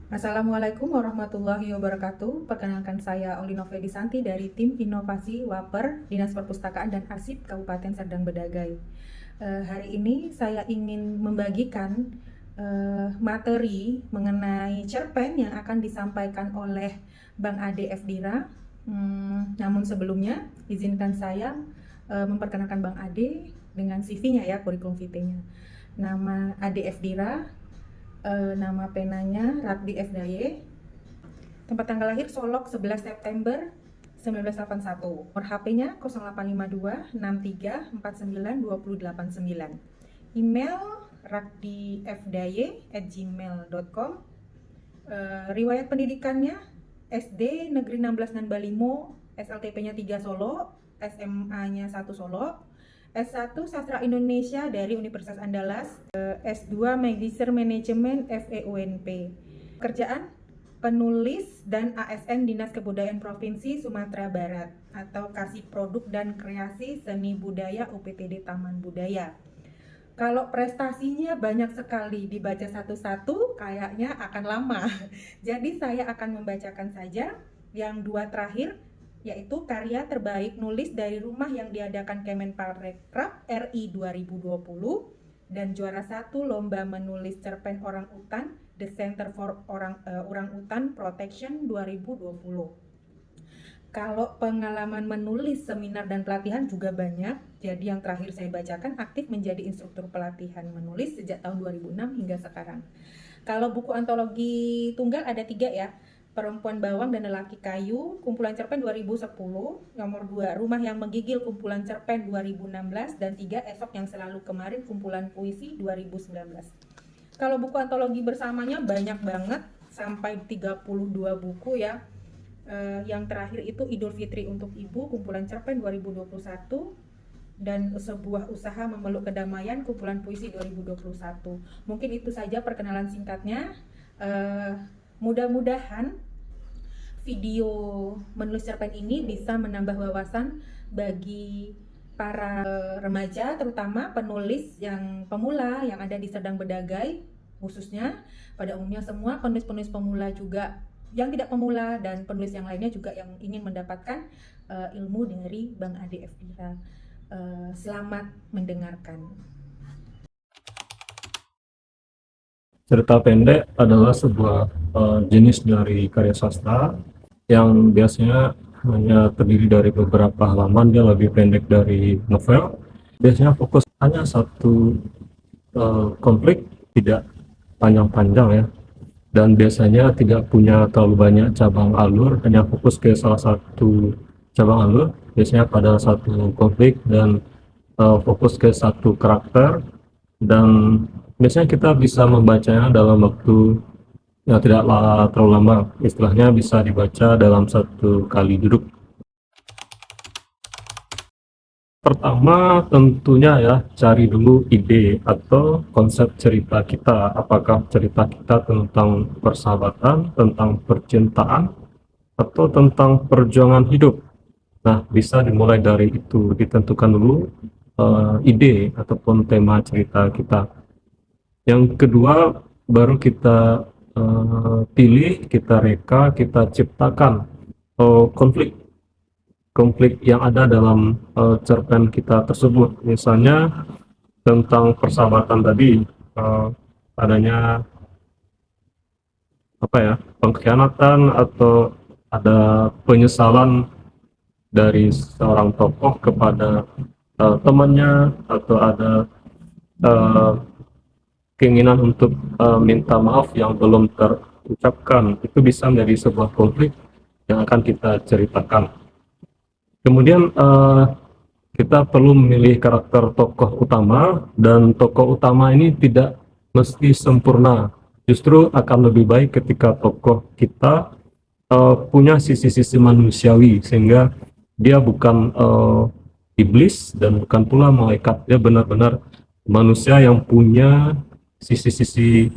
Assalamualaikum warahmatullahi wabarakatuh. Perkenalkan saya Oli Novedisanti dari tim Inovasi Waper Dinas Perpustakaan dan Arsip Kabupaten Serdang Bedagai. Hari ini saya ingin membagikan materi mengenai cerpen yang akan disampaikan oleh Bang Ade Fdira. Namun sebelumnya izinkan saya memperkenalkan Bang Ade dengan CV-nya ya, kurikulum vitae-nya. Nama Ade Fdira, nama penanya Ragdi F. Daye, tempat tanggal lahir Solok 11 September 1981, nomor HP-nya 0852 63 49 289, email ragdifdaye@gmail.com. Riwayat pendidikannya SD Negeri 16 Nanbalimo, SLTP-nya 3 Solo, SMA-nya 1 Solo, S1 Sastra Indonesia dari Universitas Andalas, S2 Magister Manajemen FEUNP. Kerjaan penulis dan ASN Dinas Kebudayaan Provinsi Sumatera Barat atau Kasih Produk dan Kreasi Seni Budaya UPTD Taman Budaya. Kalau prestasinya banyak sekali, dibaca satu-satu kayaknya akan lama. Jadi saya akan membacakan saja yang dua terakhir, yaitu karya terbaik nulis dari rumah yang diadakan Kemenparekraf RI 2020 dan juara satu lomba menulis cerpen orang utan The Center for Orang Utan Protection 2020. Kalau pengalaman menulis, seminar dan pelatihan juga banyak. Jadi yang terakhir saya bacakan, aktif menjadi instruktur pelatihan menulis sejak tahun 2006 hingga sekarang. Kalau buku antologi tunggal ada 3 ya. Perempuan Bawang dan Lelaki Kayu, kumpulan cerpen 2010. Nomor 2, Rumah yang Menggigil, kumpulan cerpen 2016. Dan 3, Esok yang Selalu Kemarin, kumpulan puisi 2019. Kalau buku antologi bersamanya banyak banget, sampai 32 buku ya. Yang terakhir itu Idul Fitri untuk Ibu, kumpulan cerpen 2021, dan Sebuah Usaha Memeluk Kedamaian, kumpulan puisi 2021. Mungkin itu saja perkenalan singkatnya. Mudah-mudahan video menulis cerpen ini bisa menambah wawasan bagi para remaja, terutama penulis yang pemula yang ada di Serdang Bedagai khususnya. Pada umumnya semua penulis-penulis pemula juga, yang tidak pemula, dan penulis yang lainnya juga yang ingin mendapatkan ilmu dari Bang Ade Fdira. Selamat mendengarkan. Cerita pendek adalah sebuah jenis dari karya sastra yang biasanya hanya terdiri dari beberapa halaman. Dia lebih pendek dari novel. Biasanya fokus hanya satu konflik, tidak panjang-panjang ya. Dan biasanya tidak punya terlalu banyak cabang alur, hanya fokus ke salah satu cabang alur, biasanya pada satu konflik, dan fokus ke satu karakter. Dan biasanya kita bisa membacanya dalam waktu yang tidak terlalu lama, istilahnya bisa dibaca dalam satu kali duduk. Pertama tentunya ya, cari dulu ide atau konsep cerita kita. Apakah cerita kita tentang persahabatan, tentang percintaan, atau tentang perjuangan hidup. Nah, bisa dimulai dari itu, ditentukan dulu ide ataupun tema cerita kita. Yang kedua, baru kita pilih, kita reka, kita ciptakan konflik yang ada dalam cerpen kita tersebut. Misalnya tentang persahabatan tadi, adanya apa ya, pengkhianatan atau ada penyesalan dari seorang tokoh kepada temannya, atau ada uh, keinginan untuk minta maaf yang belum terucapkan. Itu bisa menjadi sebuah konflik yang akan kita ceritakan. Kemudian kita perlu memilih karakter tokoh utama, dan tokoh utama ini tidak mesti sempurna. Justru akan lebih baik ketika tokoh kita punya sisi-sisi manusiawi, sehingga dia bukan iblis dan bukan pula malaikat. Dia benar-benar manusia yang punya sisi-sisi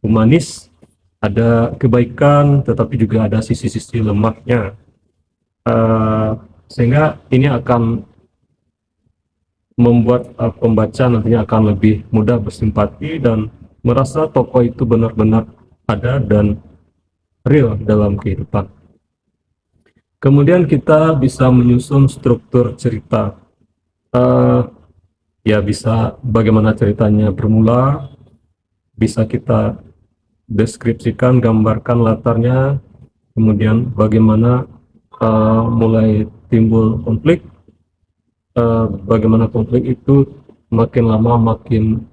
humanis, ada kebaikan tetapi juga ada sisi-sisi lemahnya. Sehingga ini akan membuat pembaca nantinya akan lebih mudah bersimpati dan merasa tokoh itu benar-benar ada dan real dalam kehidupan. Kemudian kita bisa menyusun struktur cerita. Eh, ya bisa bagaimana ceritanya bermula, bisa kita deskripsikan, gambarkan latarnya, kemudian bagaimana mulai timbul konflik, bagaimana konflik itu makin lama makin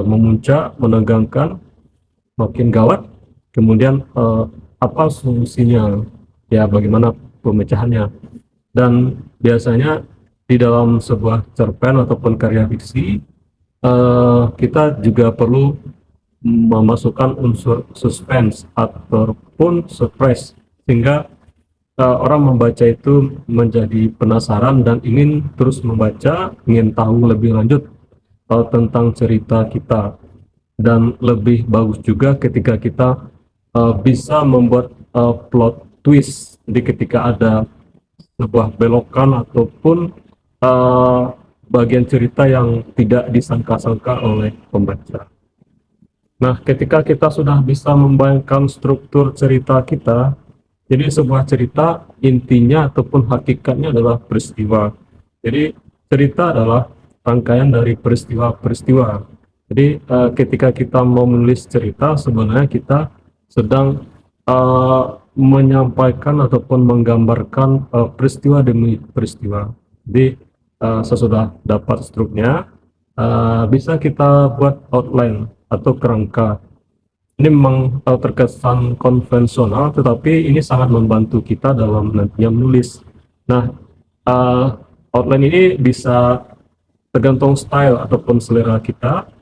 memuncak, menegangkan, makin gawat, kemudian apa solusinya, ya bagaimana pemecahannya. Dan biasanya di dalam sebuah cerpen ataupun karya fiksi, kita juga perlu memasukkan unsur suspense ataupun surprise, sehingga orang membaca itu menjadi penasaran dan ingin terus membaca, ingin tahu lebih lanjut tentang cerita kita. Dan lebih bagus juga ketika kita bisa membuat plot twist, jadi ketika ada sebuah belokan ataupun bagian cerita yang tidak disangka-sangka oleh pembaca. Nah, ketika kita sudah bisa membayangkan struktur cerita kita, jadi sebuah cerita intinya ataupun hakikatnya adalah peristiwa. Jadi cerita adalah rangkaian dari peristiwa-peristiwa. Jadi ketika kita mau menulis cerita, sebenarnya kita sedang menyampaikan ataupun menggambarkan peristiwa demi peristiwa. Jadi sesudah dapat struknya, bisa kita buat outline atau kerangka. Ini memang terkesan konvensional, tetapi ini sangat membantu kita dalam nantinya menulis. Nah, outline ini bisa tergantung style ataupun selera kita.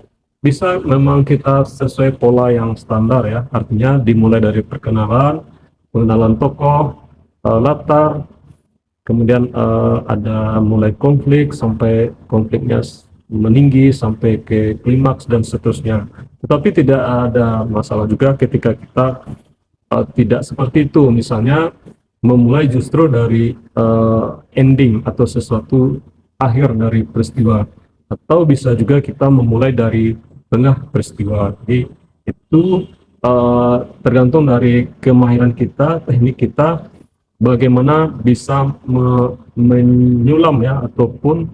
Bisa memang kita sesuai pola yang standar ya, artinya dimulai dari perkenalan, pengenalan tokoh, latar, kemudian ada mulai konflik sampai konfliknya meninggi sampai ke klimaks dan seterusnya. Tetapi tidak ada masalah juga ketika kita tidak seperti itu, misalnya memulai justru dari ending atau sesuatu akhir dari peristiwa, atau bisa juga kita memulai dari tengah peristiwa. Jadi itu tergantung dari kemahiran kita, teknik kita, bagaimana bisa menyulam ya ataupun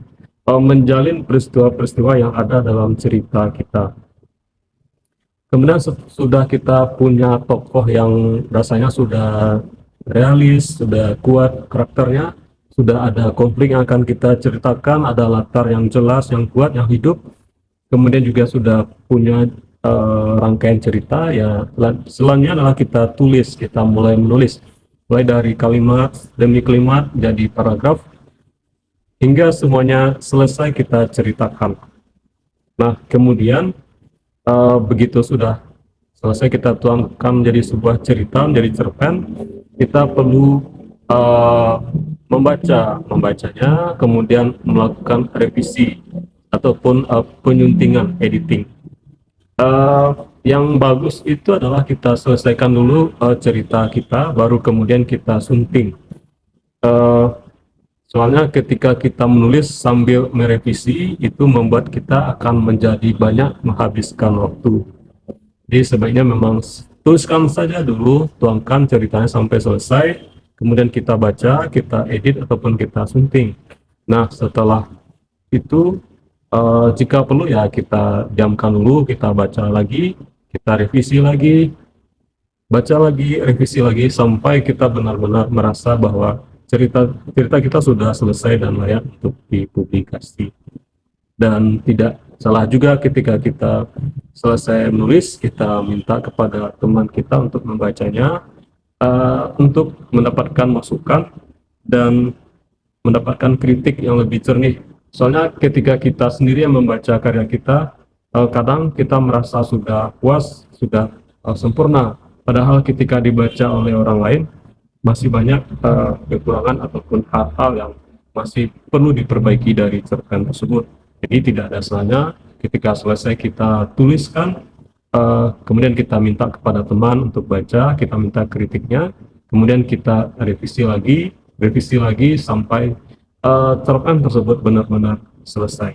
menjalin peristiwa-peristiwa yang ada dalam cerita kita. Kemudian sudah kita punya tokoh yang rasanya sudah realis, sudah kuat karakternya, sudah ada konflik yang akan kita ceritakan, ada latar yang jelas, yang kuat, yang hidup. Kemudian juga sudah punya rangkaian cerita, ya selanjutnya adalah kita tulis, kita mulai menulis, mulai dari kalimat demi kalimat jadi paragraf, hingga semuanya selesai kita ceritakan. Nah, kemudian begitu sudah selesai kita tuangkan menjadi sebuah cerita, menjadi cerpen, kita perlu membacanya, kemudian melakukan revisi ataupun penyuntingan, editing. Yang bagus itu adalah kita selesaikan dulu cerita kita, baru kemudian kita sunting. Soalnya ketika kita menulis sambil merevisi, itu membuat kita akan menjadi banyak menghabiskan waktu. Jadi sebaiknya memang tuliskan saja dulu, tuangkan ceritanya sampai selesai, kemudian kita baca, kita edit ataupun kita sunting. Nah, setelah itu jika perlu ya kita diamkan dulu, kita baca lagi, kita revisi lagi, baca lagi, revisi lagi, sampai kita benar-benar merasa bahwa cerita kita sudah selesai dan layak untuk dipublikasi. Dan tidak salah juga ketika kita selesai menulis, kita minta kepada teman kita untuk membacanya, untuk mendapatkan masukan dan mendapatkan kritik yang lebih jernih. Soalnya ketika kita sendiri yang membaca karya kita, kadang kita merasa sudah puas, sudah sempurna, padahal ketika dibaca oleh orang lain masih banyak kekurangan ataupun hal-hal yang masih perlu diperbaiki dari cerpen tersebut. Jadi tidak ada salahnya ketika selesai kita tuliskan, kemudian kita minta kepada teman untuk baca, kita minta kritiknya, kemudian kita revisi lagi sampai cerpen tersebut benar-benar selesai.